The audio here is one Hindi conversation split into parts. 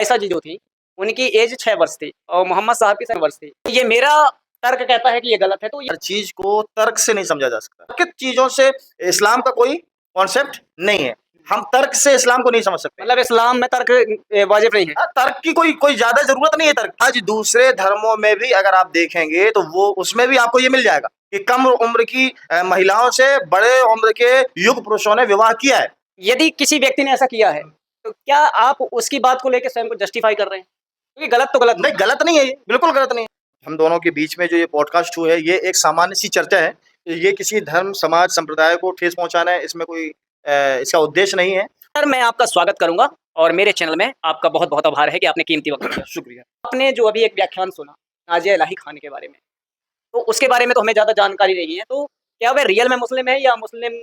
ऐसा जी जो थी, उनकी एज 6 वर्ष थी और मोहम्मद साहब की 7 वर्ष थी। ये मेरा तर्क कहता है कि ये गलत है, तो ये हर चीज को तर्क से नहीं समझा जा सकता। किन चीजों से इस्लाम का कोई कॉन्सेप्ट नहीं है। हम तर्क से इस्लाम को नहीं समझ सकते। मतलब इस्लाम में तर्क वाजिब नहीं है। तर्क की कोई कोई ज्यादा जरूरत नहीं है। तर्क आज दूसरे धर्मों में भी अगर आप देखेंगे तो वो उसमें भी आपको ये मिल जाएगा कि कम उम्र की महिलाओं से बड़े उम्र के युग पुरुषों ने विवाह किया है। यदि किसी व्यक्ति ने ऐसा किया है, तो क्या आप उसकी बात को लेके स्वयं को जस्टिफाई कर रहे हैं? क्योंकि गलत तो गलत नहीं, गलत नहीं है ये, बिल्कुल गलत नहीं है। हम दोनों के बीच में जो ये पॉडकास्ट हुआ है, ये एक सामान्य सी चर्चा है। ये किसी धर्म, समाज, संप्रदाय को ठेस पहुँचाना है, इसमें कोई इसका उद्देश्य नहीं है। सर, मैं आपका स्वागत करूंगा और मेरे चैनल में आपका बहुत-बहुत आभार है कि आपने कीमती वक़्त दिया। शुक्रिया। आपने जो अभी एक व्याख्यान सुना, नाज़िया इलाही खान के बारे में, तो उसके बारे में तो हमें ज़्यादा जानकारी नहीं है, तो क्या वह रियल में मुस्लिम है या मुस्लिम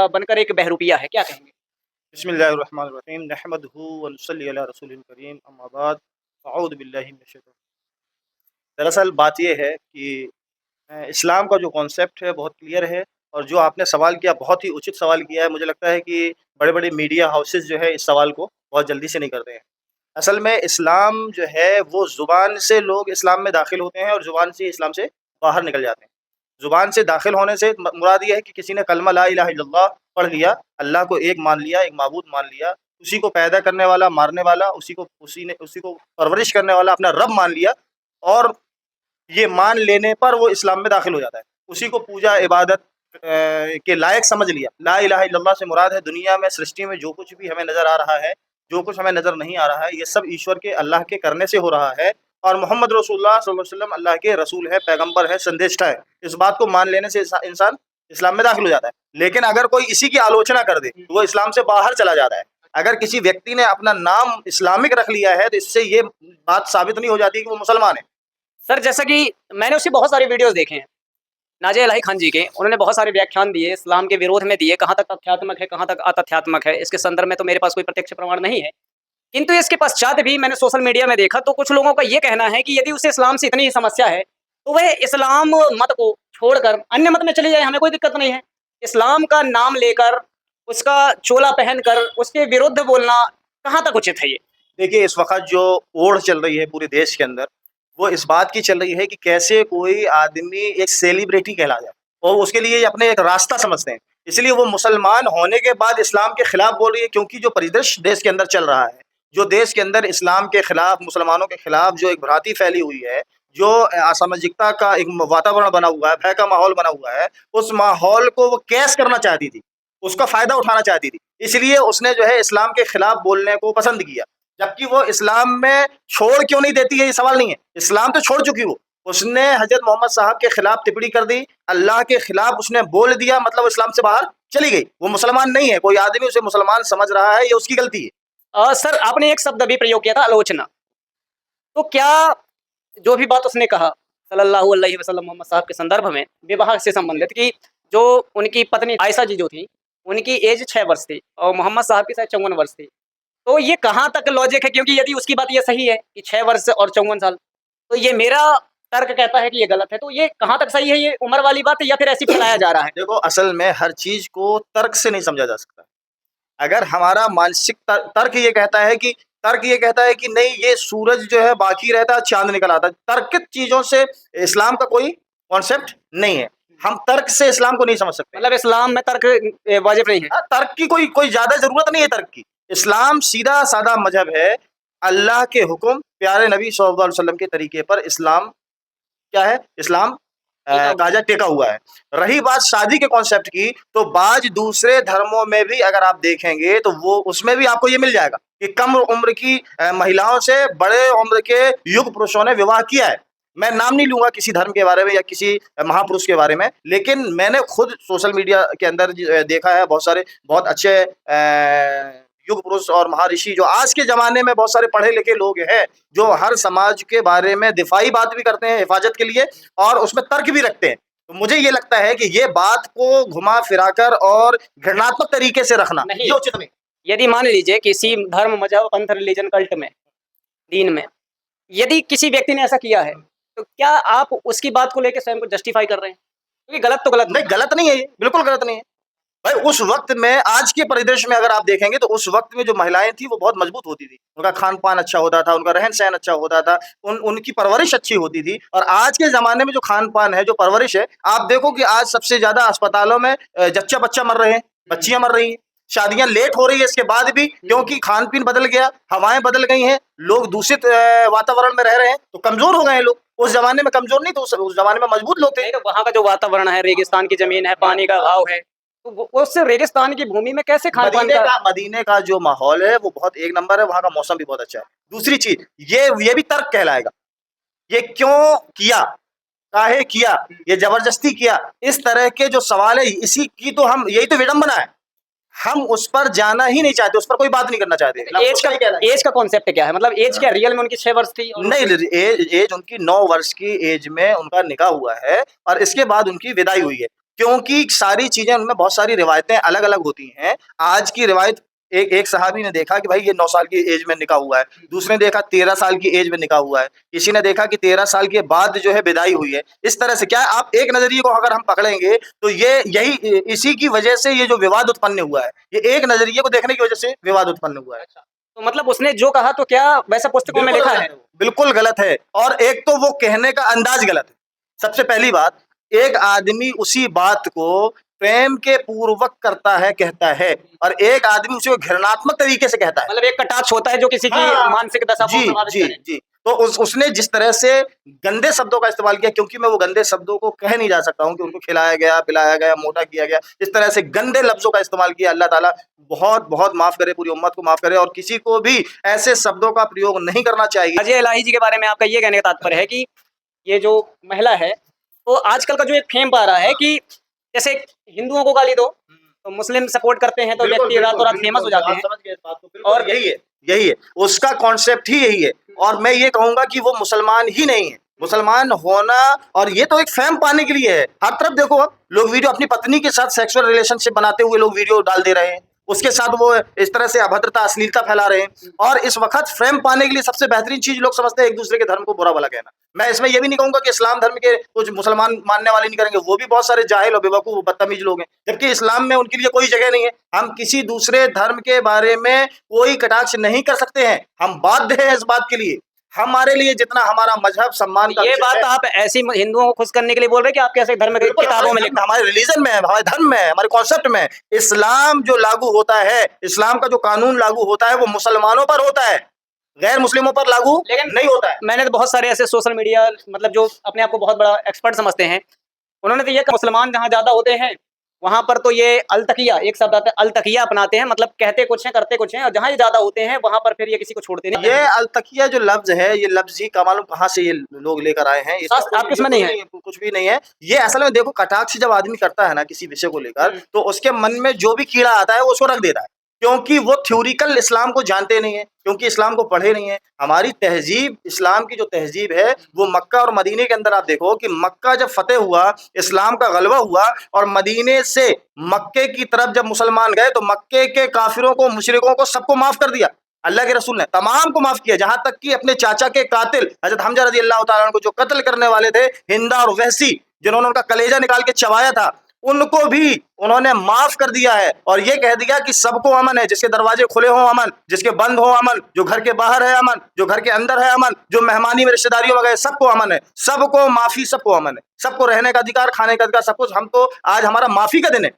बनकर एक बहरूपिया है? क्या कहेंगे? बिस्मिल्लाहिर्रहमानिर्रहीम नहमदुहु व नुसल्ली अला रसूलिल करीम अम्मा बाद अऊज़ु बिल्लाहि मिनश शैतानिर रजीम। दरअसल बात ये है कि इस्लाम का जो कॉन्सेप्ट है बहुत क्लियर है और जो आपने सवाल किया बहुत ही उचित सवाल किया है। मुझे लगता है कि बड़े-बड़े मीडिया हाउसेस जो है इस सवाल को बहुत जल्दी से नहीं करते हैं। असल में इस्लाम जो है वो ज़ुबान से लोग इस्लाम में दाखिल होते हैं और ज़ुबान से इस्लाम से बाहर निकल जाते हैं। ज़ुबान से दाखिल होने से मुराद ये है कि किसी ने कलमा ला इलाहा इल्लल्लाह पढ़ लिया, अल्लाह को एक मान लिया, एक माबूद मान लिया, उसी को पैदा करने वाला, मारने वाला, उसी को परवरिश करने वाला अपना रब मान लिया और ये मान लेने पर वो इस्लाम में दाखिल हो जाता है। उसी को पूजा इबादत के लायक समझ लिया। ला इलाहा इल्लल्लाह से मुराद है दुनिया में, सृष्टि में जो कुछ भी हमें नज़र आ रहा है, जो कुछ हमें नज़र नहीं आ रहा है, ये सब ईश्वर के, अल्लाह के करने से हो रहा है और मोहम्मद रसूलुल्लाह सल्लल्लाहु अलैहि वसल्लम अल्लाह के रसूल है, पैगंबर है, संदेष्टा है। इस बात को मान लेने से इंसान इस्लाम में दाखिल हो जाता है। लेकिन अगर कोई इसी की आलोचना कर दे तो वो इस्लाम से बाहर चला जाता है। अगर किसी व्यक्ति ने अपना नाम इस्लामिक रख लिया है तो इससे ये बात साबित नहीं हो जाती कि वो मुसलमान है। सर, जैसा कि मैंने उसके बहुत सारे वीडियोज़ देखे हैं, नाज़िया इलाही खान जी के, उन्होंने बहुत सारे व्याख्यान दिए, इस्लाम के विरोध में दिए, कहाँ तक तथ्यात्मक है, कहाँ तक अतथ्यात्मक है, इसके संदर्भ में तो मेरे पास कोई प्रत्यक्ष प्रमाण नहीं है। किंतु इसके पश्चात भी मैंने सोशल मीडिया में देखा तो कुछ लोगों का ये कहना है कि यदि उसे इस्लाम से इतनी ही समस्या है, तो वह इस्लाम मत को छोड़कर अन्य मत में चली जाए, हमें कोई दिक्कत नहीं है। इस्लाम का नाम लेकर, उसका चोला पहनकर, उसके विरुद्ध बोलना कहाँ तक उचित है ये? देखिए, इस वक़्त जो ओढ़ चल रही है पूरे देश के अंदर, वो इस बात की चल रही है कि कैसे कोई आदमी एक सेलिब्रिटी कहला जाए और उसके लिए ये अपने एक रास्ता समझते हैं। इसलिए वो मुसलमान होने के बाद इस्लाम के खिलाफ बोल रही है, क्योंकि जो परिदृश्य देश के अंदर चल रहा है, जो देश के अंदर इस्लाम के खिलाफ, मुसलमानों के खिलाफ जो एक भ्रांति फैली हुई है, जो असामाजिकता का एक वातावरण बना हुआ है, भय का माहौल बना हुआ है, उस माहौल को वो कैश करना चाहती थी, उसका फ़ायदा उठाना चाहती थी। इसलिए उसने जो है इस्लाम के खिलाफ बोलने को पसंद किया। जबकि वो इस्लाम में छोड़ क्यों नहीं देती है ये सवाल नहीं है। इस्लाम तो छोड़ चुकी वो। उसने हज़रत मोहम्मद साहब के खिलाफ टिप्पणी कर दी, अल्लाह के खिलाफ उसने बोल दिया, मतलब वो इस्लाम से बाहर चली गई। वो मुसलमान नहीं है, कोई आदमी उसे मुसलमान समझ रहा है, ये उसकी गलती है। सर, आपने एक शब्द अभी प्रयोग किया था, आलोचना। तो क्या जो भी बात उसने कहा सल्लल्लाहु अलैहि वसल्लम मोहम्मद साहब के संदर्भ में विवाह से संबंधित कि जो उनकी पत्नी आयशा जी जो थी, उनकी एज 6 वर्ष थी और मोहम्मद साहब की शायद 54 वर्ष थी। तो ये कहाँ तक लॉजिक है? क्योंकि यदि उसकी बात ये सही है कि 6 वर्ष और 54 साल, तो ये मेरा तर्क कहता है कि ये गलत है। तो ये कहाँ तक सही है, ये उम्र वाली बात है या फिर ऐसे ही फैलाया जा रहा है? देखो, असल में हर चीज़ को तर्क से नहीं समझा जा सकता। अगर हमारा मानसिक तर्क ये कहता है कि नहीं, ये सूरज जो है बाकी रहता है, चाँद निकल आता है। तर्कित चीज़ों से इस्लाम का कोई कॉन्सेप्ट नहीं है। हम तर्क से इस्लाम को नहीं समझ सकते। मतलब इस्लाम में तर्क वाजिब नहीं है। तर्क की कोई कोई ज़्यादा ज़रूरत नहीं है तर्क की। इस्लाम सीधा-सादा मज़हब है। अल्लाह के हुक्म, प्यारे नबी सल्लल्लाहु अलैहि वसल्लम के तरीके पर इस्लाम क्या है? इस्लाम कायदा टेका हुआ है। रही बात शादी के कॉन्सेप्ट की, तो बाज़ दूसरे धर्मों में भी अगर आप देखेंगे तो वो उसमें भी आपको ये मिल जाएगा कि कम उम्र की महिलाओं से बड़े उम्र के युग पुरुषों ने विवाह किया है। मैं नाम नहीं लूँगा किसी धर्म के बारे में या किसी महापुरुष के बारे में, लेकिन मैंने खुद सोशल मीडिया के अंदर देखा है बहुत सारे बहुत अच्छे युग पुरुष और महर्षि जो आज के ज़माने में बहुत सारे पढ़े लिखे लोग हैं, जो हर समाज के बारे में दिफाई बात भी करते हैं हिफाजत के लिए और उसमें तर्क भी रखते हैं। तो मुझे ये लगता है कि ये बात को घुमा-फिराकर और घृणात्मक तरीके से रखना नहीं। ये उचित नहीं। यदि मान लीजिए किसी धर्म, मज़हब, पंथ, रिलीजन, कल्ट में, दीन में, यदि किसी व्यक्ति ने ऐसा किया है, तो क्या आप उसकी बात को लेके स्वयं को जस्टिफाई कर रहे हैं? क्योंकि गलत तो गलत नहीं, गलत नहीं है ये, बिल्कुल गलत नहीं है। भाई उस वक्त में, आज के परिदृश्य में अगर आप देखेंगे तो उस वक्त में जो महिलाएं थी वो बहुत मजबूत होती थी, उनका खान पान अच्छा होता था, उनका रहन सहन अच्छा होता था, उनकी परवरिश अच्छी होती थी। और आज के जमाने में जो खान पान है, जो परवरिश है, आप देखो कि आज सबसे ज्यादा अस्पतालों में जच्चा बच्चा मर रहे हैं, बच्चियां मर रही हैं, शादियां लेट हो रही है इसके बाद भी, क्योंकि खान पीन बदल गया, हवाएं बदल गई हैं, लोग दूषित वातावरण में रह रहे हैं, तो कमजोर हो गए हैं लोग। उस जमाने में कमजोर नहीं, तो उस जमाने में मजबूत लोग थे। नहीं तो वहाँ का जो वातावरण है, रेगिस्तान की जमीन है, पानी का अभाव है, तो वो उससे रेगिस्तान की भूमि में कैसे खान पान का मदीने का जो माहौल है वो बहुत एक नंबर है, वहां का मौसम भी बहुत अच्छा है। दूसरी चीज, ये भी तर्क कहलाएगा, ये क्यों किया, काहे किया, ये जबरदस्ती किया, इस तरह के जो सवाल है, इसी की तो हम, यही तो विडंबना है, हम उस पर जाना ही नहीं चाहते, उस पर कोई बात नहीं करना चाहते। एज का कॉन्सेप्ट क्या है, मतलब एज क्या रियल में उनकी 6 वर्ष थी? नहीं, एज उनकी 9 वर्ष की एज में उनका निकाह हुआ है, और इसके बाद उनकी विदाई हुई है, क्योंकि सारी चीजें उनमें, बहुत सारी रिवायतें अलग अलग होती हैं। आज की रिवायत, एक सहाबी ने देखा कि भाई ये 9 साल की एज में निकाह हुआ है, दूसरे ने देखा 13 साल की एज में निकाह हुआ है, किसी ने देखा कि 13 साल के बाद जो है विदाई हुई है। इस तरह से क्या है, आप एक नजरिए को अगर हम पकड़ेंगे तो यही इसी की वजह से ये जो विवाद उत्पन्न हुआ है, ये एक नजरिए को देखने की वजह से विवाद उत्पन्न हुआ है। तो मतलब उसने जो कहा तो क्या वैसा पुस्तकों में लिखा है? बिल्कुल गलत है, और एक तो वो कहने का अंदाज गलत है। सबसे पहली बात, एक आदमी उसी बात को प्रेम के पूर्वक करता है, कहता है, और एक आदमी उसे घृणात्मक तरीके से कहता है। मतलब एक कटाक्ष होता है जो किसी की मानसिक दशा को प्रभावित करे। जी। तो उसने जिस तरह से गंदे शब्दों का इस्तेमाल किया, क्योंकि मैं वो गंदे शब्दों को कह नहीं जा सकता हूँ कि उनको खिलाया गया, पिलाया गया, मोटा किया गया, इस तरह से गंदे लफ्जों का इस्तेमाल किया। अल्लाह ताला बहुत बहुत माफ करे, पूरी उम्मत को माफ करे, और किसी को भी ऐसे शब्दों का प्रयोग नहीं करना चाहिए। अजय इलाही जी के बारे में आपका ये कहने का तात्पर्य है कि ये जो महिला है, तो आजकल का जो एक फेम पा रहा है कि जैसे हिंदुओं को गाली दो तो मुस्लिम सपोर्ट करते हैं, तो व्यक्ति रातों रात फेमस हो जाते हैं। समझ गए इस बात को, और यही है उसका कॉन्सेप्ट ही यही है। और मैं ये कहूंगा कि वो मुसलमान ही नहीं है, मुसलमान होना, और ये तो एक फेम पाने के लिए है। हर तरफ देखो, अब लोग वीडियो अपनी पत्नी के साथ सेक्सुअल रिलेशनशिप बनाते हुए लोग वीडियो डाल दे रहे हैं, उसके साथ वो इस तरह से अभद्रता, अश्लीलता फैला रहे हैं, और इस वक्त फेम पाने के लिए सबसे बेहतरीन चीज लोग समझते हैं एक दूसरे के धर्म को बुरा भला कहना। मैं इसमें ये भी नहीं कहूंगा कि इस्लाम धर्म के कुछ मुसलमान मानने वाले नहीं करेंगे, वो भी बहुत सारे जाहिल और बेवकूफ बदतमीज लोग हैं, जबकि इस्लाम में उनके लिए कोई जगह नहीं है। हम किसी दूसरे धर्म के बारे में कोई कटाक्ष नहीं कर सकते हैं, हम बाध्य हैं इस बात के लिए। हमारे लिए जितना हमारा मजहब सम्मान का ये बात आप ऐसी हिंदुओं को खुश करने के लिए बोल रहे हैं कि आपके ऐसे धर्म की किताबों में लिखा? हमारे रिलीजन में है, हमारे धर्म में है, हमारे कॉन्सेप्ट में है। इस्लाम जो लागू होता है, इस्लाम का जो कानून लागू होता है, वो मुसलमानों पर होता है, गैर मुस्लिमों पर लागू लेकिन नहीं होता है। मैंने तो बहुत सारे ऐसे सोशल मीडिया, मतलब जो अपने आप को बहुत बड़ा एक्सपर्ट समझते हैं, उन्होंने तो ये कहा मुसलमान जहाँ ज्यादा होते हैं वहां पर तो ये अलतकिया, एक शब्द आता है अलतकिया, अपनाते हैं, मतलब कहते कुछ हैं करते कुछ हैं, और जहाँ ये ज्यादा होते हैं वहां पर फिर ये किसी को छोड़ते नहीं। ये अलतकिया जो लफ्ज है, ये लफ्ज ही का मालूम कहाँ से ये लोग लेकर आए हैं, आप किसमें नहीं है? कुछ भी नहीं है। ये असल में देखो, कटाक्ष जब आदमी करता है ना किसी विषय को लेकर, तो उसके मन में जो भी कीड़ा आता है वो उसको रख देता है, क्योंकि वो थ्योरिकल इस्लाम को जानते नहीं है, क्योंकि इस्लाम को पढ़े नहीं है। हमारी तहजीब, इस्लाम की जो तहजीब है, वो मक्का और मदीने के अंदर आप देखो कि मक्का जब फतेह हुआ, इस्लाम का गलबा हुआ, और मदीने से मक्के की तरफ जब मुसलमान गए, तो मक्के के काफिरों को, मुशरिकों को, सबको माफ कर दिया। अल्लाह के रसूल ने तमाम को माफ किया, जहां तक कि अपने चाचा के कातिल हजरत हमजा रजी अल्लाह तआला अन्हु को जो कत्ल करने वाले थे, हिंदा और वहसी, जिन्होंने उनका कलेजा निकाल के चबाया था, उनको भी उन्होंने माफ कर दिया है, और ये कह दिया कि सबको अमन है, जिसके दरवाजे खुले हों अमन, जिसके बंद हो अमन, जो घर के बाहर है अमन, जो घर के अंदर है अमन, जो मेहमानी में रिश्तेदारियों में गए सबको अमन है, सबको माफी, सबको अमन है, सबको रहने का अधिकार, खाने का अधिकार, सब कुछ। हम तो आज हमारा माफी का दिन है,